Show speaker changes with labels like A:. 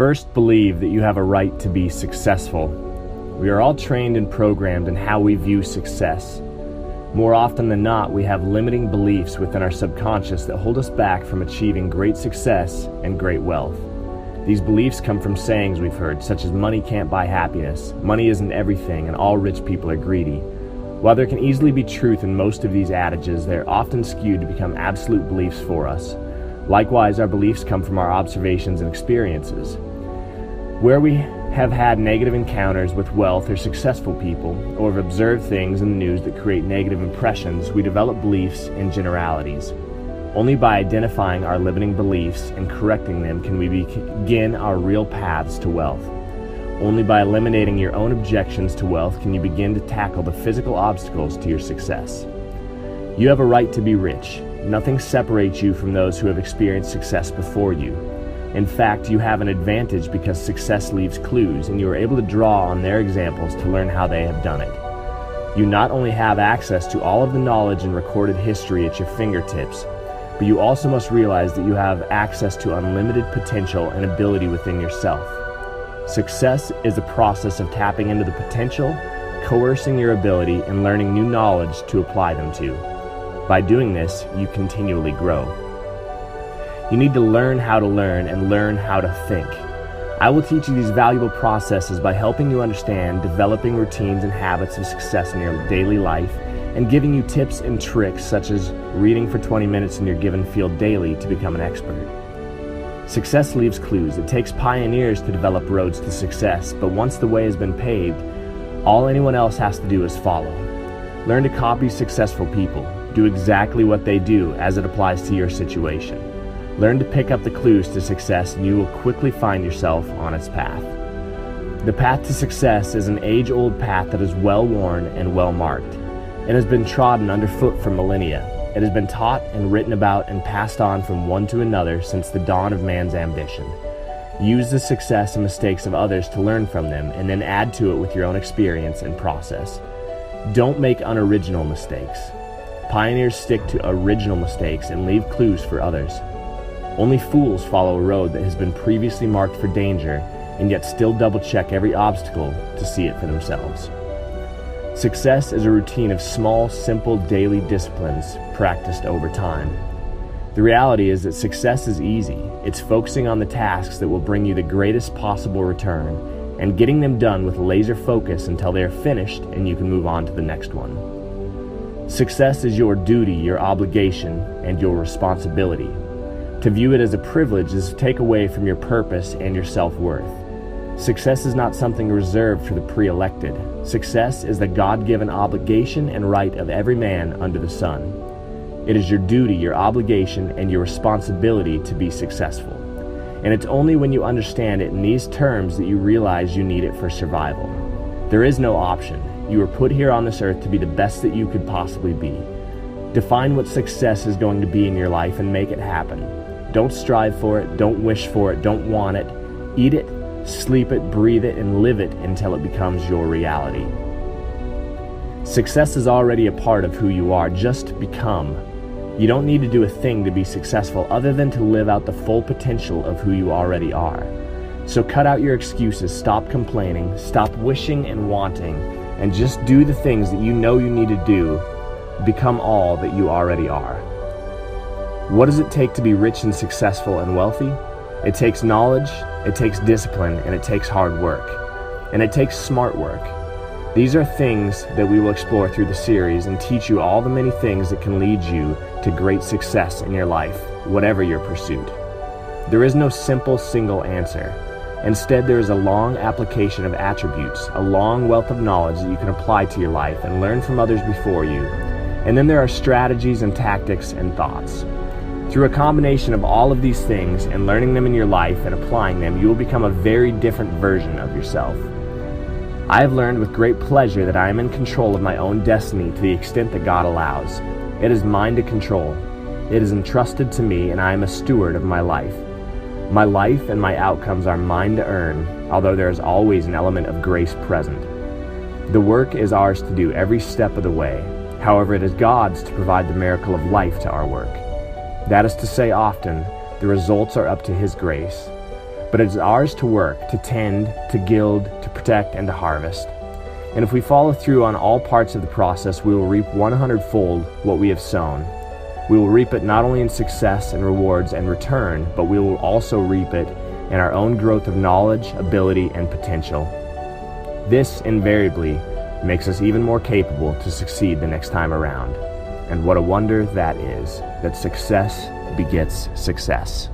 A: First, believe that you have a right to be successful. We are all trained and programmed in how we view success. More often than not, we have limiting beliefs within our subconscious that hold us back from achieving great success and great wealth. These beliefs come from sayings we've heard, such as money can't buy happiness, money isn't everything, and all rich people are greedy. While there can easily be truth in most of these adages, they are often skewed to become absolute beliefs for us. Likewise, our beliefs come from our observations and experiences. Where we have had negative encounters with wealth or successful people, or have observed things in the news that create negative impressions, we develop beliefs in generalities. Only by identifying our limiting beliefs and correcting them can we begin our real paths to wealth. Only by eliminating your own objections to wealth can you begin to tackle the physical obstacles to your success. You have a right to be rich. Nothing separates you from those who have experienced success before you. In fact, you have an advantage because success leaves clues, and you are able to draw on their examples to learn how they have done it. You not only have access to all of the knowledge and recorded history at your fingertips, but you also must realize that you have access to unlimited potential and ability within yourself. Success is a process of tapping into the potential, coercing your ability, and learning new knowledge to apply them to. By doing this, you continually grow. You need to learn how to learn and learn how to think. I will teach you these valuable processes by helping you understand developing routines and habits of success in your daily life, and giving you tips and tricks such as reading for 20 minutes in your given field daily to become an expert. Success leaves clues. It takes pioneers to develop roads to success, but once the way has been paved, all anyone else has to do is follow. Learn to copy successful people. Do exactly what they do as it applies to your situation. Learn to pick up the clues to success, and you will quickly find yourself on its path. The path to success is an age-old path that is well-worn and well-marked. It has been trodden underfoot for millennia. It has been taught and written about and passed on from one to another since the dawn of man's ambition. Use the success and mistakes of others to learn from them, and then add to it with your own experience and process. Don't make unoriginal mistakes. Pioneers stick to original mistakes and leave clues for others. Only fools follow a road that has been previously marked for danger, and yet still double-check every obstacle to see it for themselves. Success is a routine of small, simple daily disciplines practiced over time. The reality is that success is easy. It's focusing on the tasks that will bring you the greatest possible return and getting them done with laser focus until they are finished and you can move on to the next one. Success is your duty, your obligation, and your responsibility. To view it as a privilege is to take away from your purpose and your self-worth. Success is not something reserved for the pre-elected. Success is the God-given obligation and right of every man under the sun. It is your duty, your obligation, and your responsibility to be successful. And it's only when you understand it in these terms that you realize you need it for survival. There is no option. You were put here on this earth to be the best that you could possibly be. Define what success is going to be in your life and make it happen. Don't strive for it, don't wish for it, don't want it. Eat it, sleep it, breathe it, and live it until it becomes your reality. Success is already a part of who you are. Just become. You don't need to do a thing to be successful other than to live out the full potential of who you already are. So cut out your excuses, stop complaining, stop wishing and wanting, and just do the things that you know you need to do. Become all that you already are. What does it take to be rich and successful and wealthy? It takes knowledge, it takes discipline, and it takes hard work. And it takes smart work. These are things that we will explore through the series and teach you all the many things that can lead you to great success in your life, whatever your pursuit. There is no simple single answer. Instead, there is a long application of attributes, a long wealth of knowledge that you can apply to your life and learn from others before you. And then there are strategies and tactics and thoughts. Through a combination of all of these things and learning them in your life and applying them, you will become a very different version of yourself. I have learned with great pleasure that I am in control of my own destiny to the extent that God allows. It is mine to control. It is entrusted to me, and I am a steward of my life. My life and my outcomes are mine to earn, although there is always an element of grace present. The work is ours to do every step of the way. However, it is God's to provide the miracle of life to our work. That is to say often, the results are up to His grace. but it is ours to work, to tend, to gild, to protect, and to harvest. And if we follow through on all parts of the process, we will reap 100-fold what we have sown. We will reap it not only in success and rewards and return, but we will also reap it in our own growth of knowledge, ability, and potential. This invariably makes us even more capable to succeed the next time around. And what a wonder that is, that success begets success.